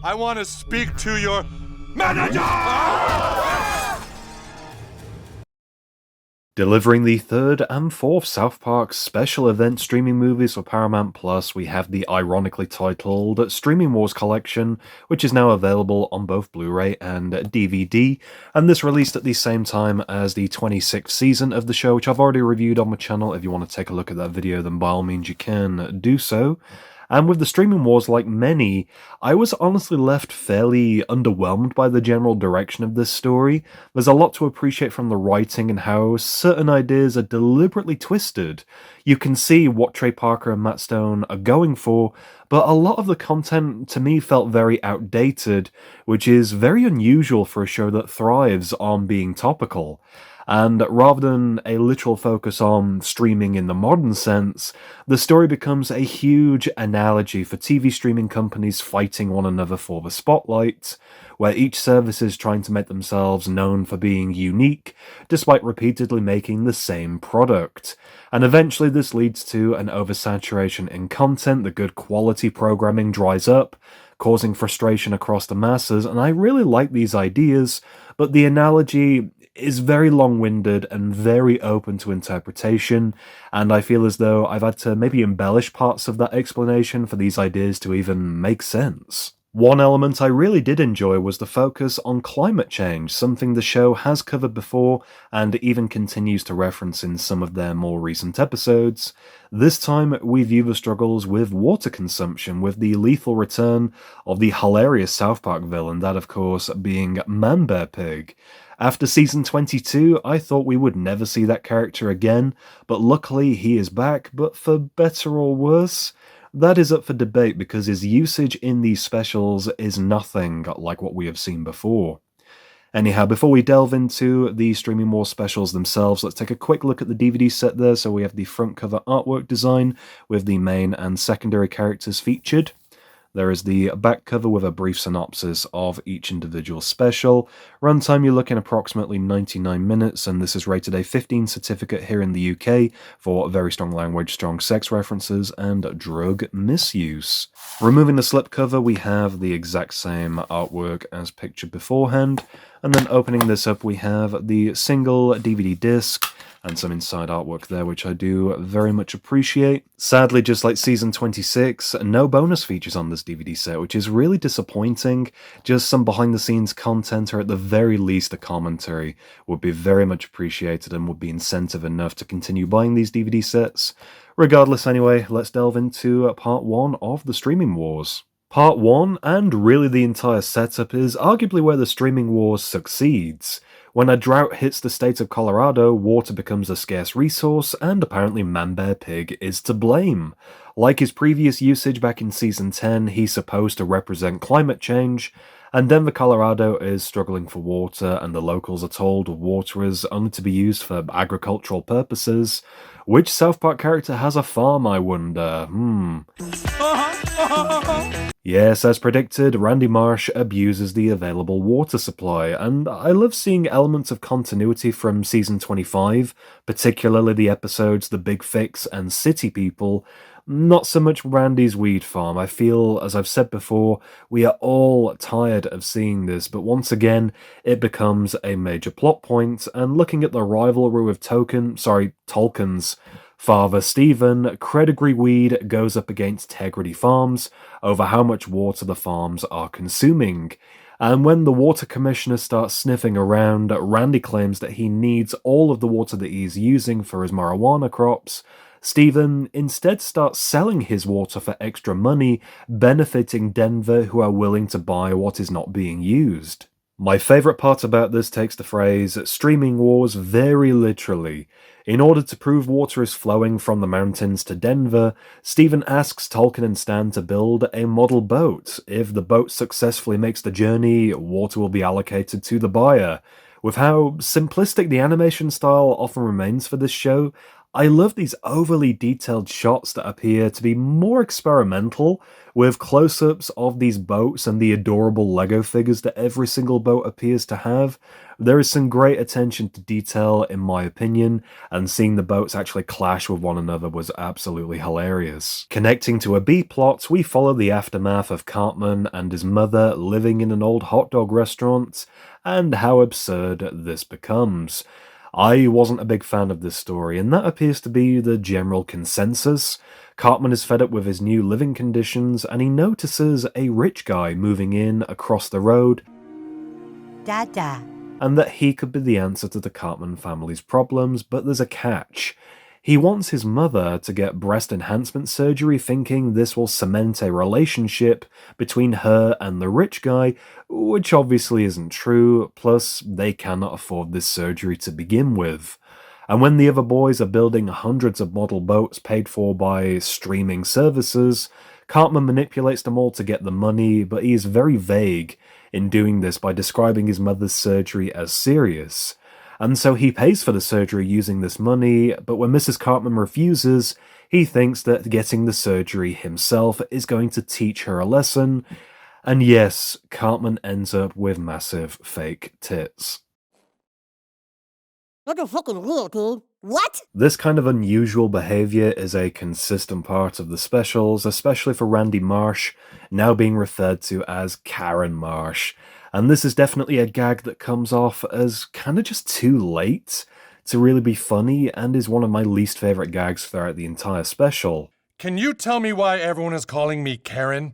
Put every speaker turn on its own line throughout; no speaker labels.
I want to speak to your manager!
Delivering the third and fourth South Park special event streaming movies for Paramount Plus, we have the ironically titled Streaming Wars Collection, which is now available on both Blu-ray and DVD, and this released at the same time as the 26th season of the show, which I've already reviewed on my channel. If you want to take a look at that video, then by all means you can do so. And with the streaming wars, like many, I was honestly left fairly underwhelmed by the general direction of this story. There's a lot to appreciate from the writing and how certain ideas are deliberately twisted. You can see what Trey Parker and Matt Stone are going for, but a lot of the content to me felt very outdated, which is very unusual for a show that thrives on being topical. And rather than a literal focus on streaming in the modern sense, the story becomes a huge analogy for TV streaming companies fighting one another for the spotlight, where each service is trying to make themselves known for being unique, despite repeatedly making the same product. And eventually this leads to an oversaturation in content, the good quality programming dries up, causing frustration across the masses, and I really like these ideas, but the analogy is very long-winded and very open to interpretation, and I feel as though I've had to maybe embellish parts of that explanation for these ideas to even make sense. One element I really did enjoy was the focus on climate change, something the show has covered before and even continues to reference in some of their more recent episodes. This time we view the struggles with water consumption, with the lethal return of the hilarious South Park villain, that of course being Man Pig. After season 22, I thought we would never see that character again, but luckily he is back, but for better or worse? That is up for debate because his usage in these specials is nothing like what we have seen before. Anyhow, before we delve into the Streaming Wars specials themselves, let's take a quick look at the DVD set there. So we have the front cover artwork design with the main and secondary characters featured. There is the back cover with a brief synopsis of each individual special. Runtime, you're looking approximately 99 minutes, and this is rated a 15 certificate here in the UK for very strong language, strong sex references, and drug misuse. Removing the slipcover, we have the exact same artwork as pictured beforehand, and then opening this up, we have the single DVD disc, and some inside artwork there, which I do very much appreciate. Sadly, just like season 26, no bonus features on this DVD set, which is really disappointing. Just some behind-the-scenes content, or at the very least a commentary, would be very much appreciated and would be incentive enough to continue buying these DVD sets. Regardless anyway, let's delve into part 1 of the Streaming Wars. Part 1, and really the entire setup, is arguably where the Streaming Wars succeeds. When a drought hits the state of Colorado, water becomes a scarce resource, and apparently Man Pig is to blame. Like his previous usage back in Season 10, he's supposed to represent climate change, and Denver, Colorado is struggling for water, and the locals are told water is only to be used for agricultural purposes. Which South Park character has a farm, I wonder? Yes, as predicted, Randy Marsh abuses the available water supply, and I love seeing elements of continuity from Season 25, particularly the episodes The Big Fix and City People. Not so much Randy's weed farm. I feel, as I've said before, we are all tired of seeing this, but once again, it becomes a major plot point, and looking at the rivalry with Tolkien's father Stephen, Credigree Weed goes up against Tegrity Farms over how much water the farms are consuming. And when the water commissioner starts sniffing around, Randy claims that he needs all of the water that he's using for his marijuana crops. Stephen instead starts selling his water for extra money, benefiting Denver, who are willing to buy what is not being used. My favourite part about this takes the phrase "streaming wars" very literally. In order to prove water is flowing from the mountains to Denver, Stephen asks Tolkien and Stan to build a model boat. If the boat successfully makes the journey, water will be allocated to the buyer. With how simplistic the animation style often remains for this show, I love these overly detailed shots that appear to be more experimental, with close ups of these boats and the adorable Lego figures that every single boat appears to have. There is some great attention to detail, in my opinion, and seeing the boats actually clash with one another was absolutely hilarious. Connecting to a B plot, we follow the aftermath of Cartman and his mother living in an old hot dog restaurant, and how absurd this becomes. I wasn't a big fan of this story, and that appears to be the general consensus. Cartman is fed up with his new living conditions, and he notices a rich guy moving in across the road,
Dada.
and that he could be the answer to the Cartman family's problems, but there's a catch. He wants his mother to get breast enhancement surgery, thinking this will cement a relationship between her and the rich guy, which obviously isn't true, plus they cannot afford this surgery to begin with. And when the other boys are building hundreds of model boats paid for by streaming services, Cartman manipulates them all to get the money, but he is very vague in doing this by describing his mother's surgery as serious. And so he pays for the surgery using this money, but when Mrs. Cartman refuses, he thinks that getting the surgery himself is going to teach her a lesson. And yes, Cartman ends up with massive fake tits.
What the fucking weird, dude? What?
This kind of unusual behavior is a consistent part of the specials, especially for Randy Marsh, now being referred to as Karen Marsh. And this is definitely a gag that comes off as kind of just too late to really be funny, and is one of my least favorite gags throughout the entire special.
Can you tell me why everyone is calling me Karen?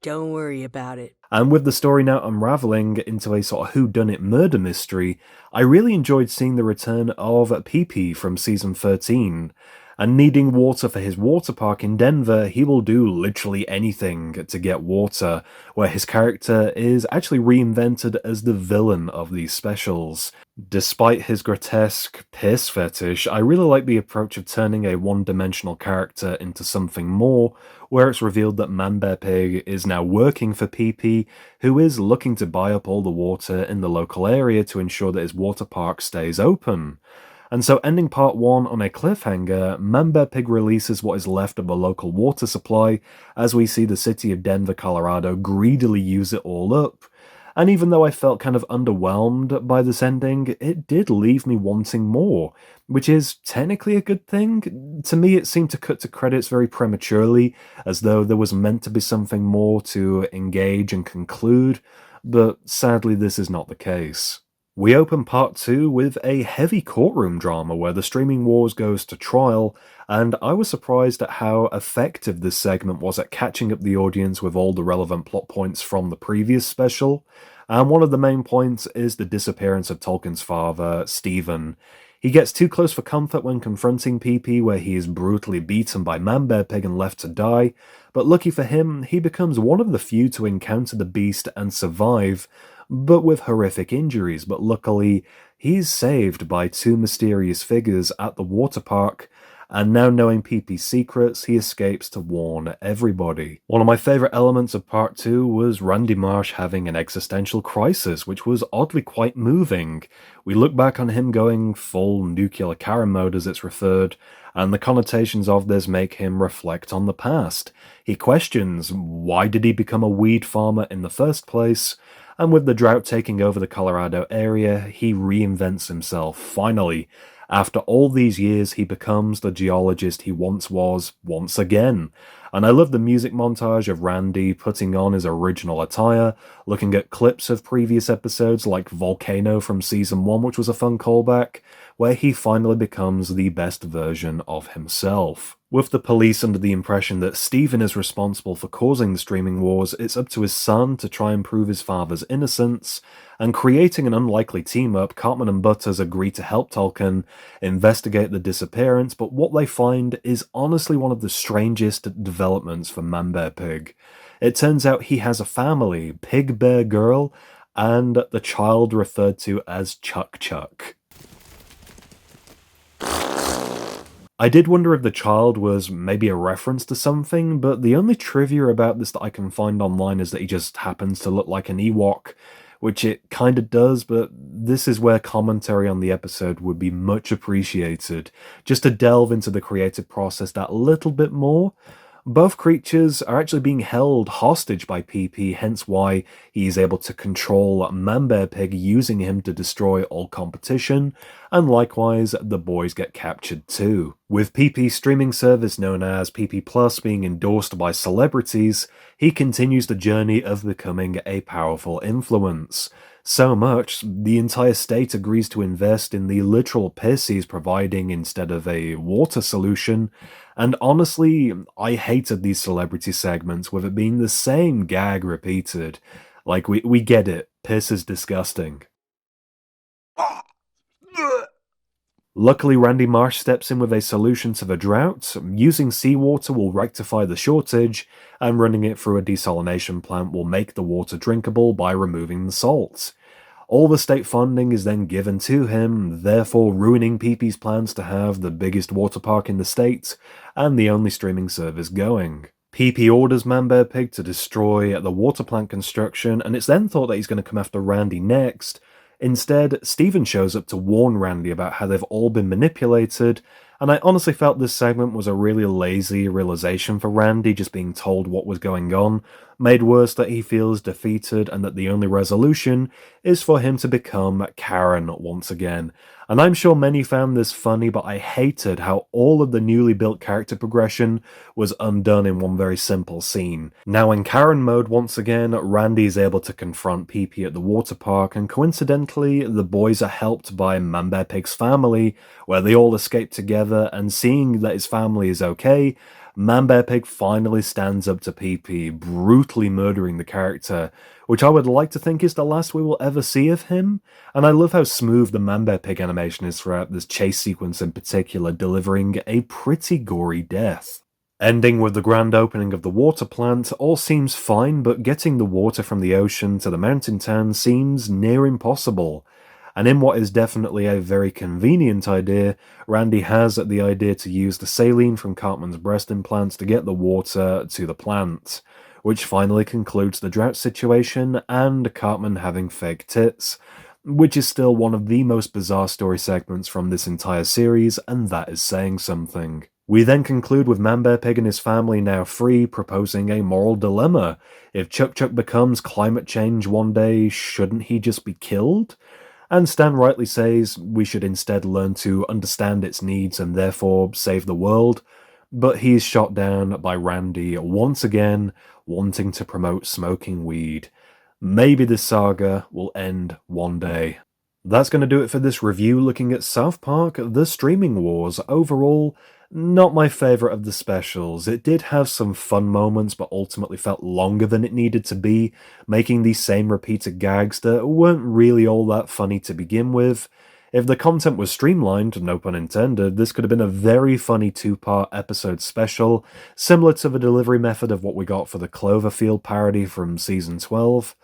Don't worry about it.
And with the story now unraveling into a sort of whodunit murder mystery, I really enjoyed seeing the return of Pee-Pee from season 13. And needing water for his water park in Denver, he will do literally anything to get water, where his character is actually reinvented as the villain of these specials. Despite his grotesque piss fetish, I really like the approach of turning a one-dimensional character into something more, where it's revealed that Man-Bear-Pig is now working for Pee-Pee, who is looking to buy up all the water in the local area to ensure that his water park stays open. And so, ending part 1 on a cliffhanger, Man-Bear-Pig releases what is left of a local water supply, as we see the city of Denver, Colorado greedily use it all up. And even though I felt kind of underwhelmed by this ending, it did leave me wanting more, which is technically a good thing. To me, it seemed to cut to credits very prematurely, as though there was meant to be something more to engage and conclude, but sadly this is not the case. We open part 2 with a heavy courtroom drama where the streaming wars goes to trial, and I was surprised at how effective this segment was at catching up the audience with all the relevant plot points from the previous special. And one of the main points is the disappearance of Tolkien's father, Stephen. He gets too close for comfort when confronting Pee-Pee, where he is brutally beaten by Man-Bear-Pig and left to die, but lucky for him, he becomes one of the few to encounter the beast and survive, but with horrific injuries. But luckily, he's saved by two mysterious figures at the water park, and now knowing Pee-Pee's secrets, he escapes to warn everybody. One of my favourite elements of part 2 was Randy Marsh having an existential crisis, which was oddly quite moving. We look back on him going full nuclear Karen mode, as it's referred, and the connotations of this make him reflect on the past. He questions, why did he become a weed farmer in the first place? And with the drought taking over the Colorado area, he reinvents himself, finally. After all these years, he becomes the geologist he once was, once again. And I love the music montage of Randy putting on his original attire, looking at clips of previous episodes like Volcano from Season 1, which was a fun callback, where he finally becomes the best version of himself. With the police under the impression that Stephen is responsible for causing the streaming wars, it's up to his son to try and prove his father's innocence, and creating an unlikely team-up, Cartman and Butters agree to help Tolkien investigate the disappearance, but what they find is honestly one of the strangest developments for Man-Bear-Pig. It turns out he has a family, Pig Bear Girl, and the child referred to as Chuck Chuck. I did wonder if the child was maybe a reference to something, but the only trivia about this that I can find online is that he just happens to look like an Ewok, which it kinda does, but this is where commentary on the episode would be much appreciated, just to delve into the creative process that little bit more. Both creatures are actually being held hostage by PP, hence why he is able to control Man-Bear-Pig using him to destroy all competition, and likewise, the boys get captured too. With PP's streaming service known as PP Plus being endorsed by celebrities, he continues the journey of becoming a powerful influence. So much, the entire state agrees to invest in the literal piss he's providing instead of a water solution. And honestly, I hated these celebrity segments with it being the same gag repeated. Like, we get it, piss is disgusting. Luckily, Randy Marsh steps in with a solution to the drought. Using seawater will rectify the shortage, and running it through a desalination plant will make the water drinkable by removing the salt. All the state funding is then given to him, therefore ruining PP's plans to have the biggest water park in the state and the only streaming service going. PP orders Man-Bear-Pig to destroy the water plant construction, and it's then thought that he's going to come after Randy next. Instead, Steven shows up to warn Randy about how they've all been manipulated, and I honestly felt this segment was a really lazy realization for Randy, just being told what was going on, made worse that he feels defeated and that the only resolution is for him to become Karen once again. And I'm sure many found this funny, but I hated how all of the newly built character progression was undone in one very simple scene. Now in Karen mode once again, Randy is able to confront PP at the water park, and coincidentally, the boys are helped by Man-Bear-Pig's family, where they all escape together, and seeing that his family is okay, Man-Bear-Pig finally stands up to PP, brutally murdering the character, which I would like to think is the last we will ever see of him, and I love how smooth the Man-Bear-Pig animation is throughout this chase sequence in particular, delivering a pretty gory death. Ending with the grand opening of the water plant, all seems fine, but getting the water from the ocean to the mountain town seems near impossible. And in what is definitely a very convenient idea, Randy has the idea to use the saline from Cartman's breast implants to get the water to the plant, which finally concludes the drought situation and Cartman having fake tits, which is still one of the most bizarre story segments from this entire series, and that is saying something. We then conclude with Man-Bear-Pig and his family now free, proposing a moral dilemma. If Chuck Chuck becomes climate change one day, shouldn't he just be killed? And Stan rightly says we should instead learn to understand its needs and therefore save the world, but he is shot down by Randy once again, wanting to promote smoking weed. Maybe this saga will end one day. That's going to do it for this review looking at South Park: The Streaming Wars. Overall, not my favourite of the specials. It did have some fun moments, but ultimately felt longer than it needed to be, making these same repeated gags that weren't really all that funny to begin with. If the content was streamlined, no pun intended, this could have been a very funny two-part episode special, similar to the delivery method of what we got for the Cloverfield parody from Season 12.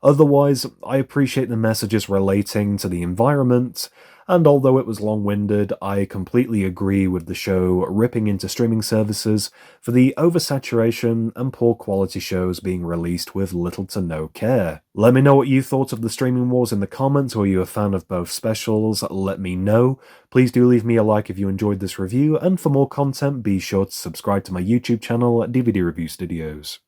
Otherwise, I appreciate the messages relating to the environment, and although it was long-winded, I completely agree with the show ripping into streaming services for the oversaturation and poor quality shows being released with little to no care. Let me know what you thought of the Streaming Wars in the comments. Were you a fan of both specials? Let me know. Please do leave me a like if you enjoyed this review, and for more content, be sure to subscribe to my YouTube channel, DVD Review Studios.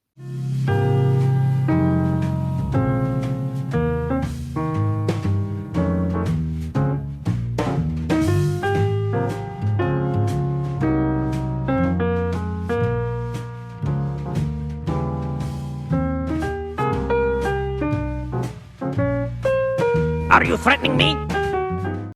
Are you threatening me?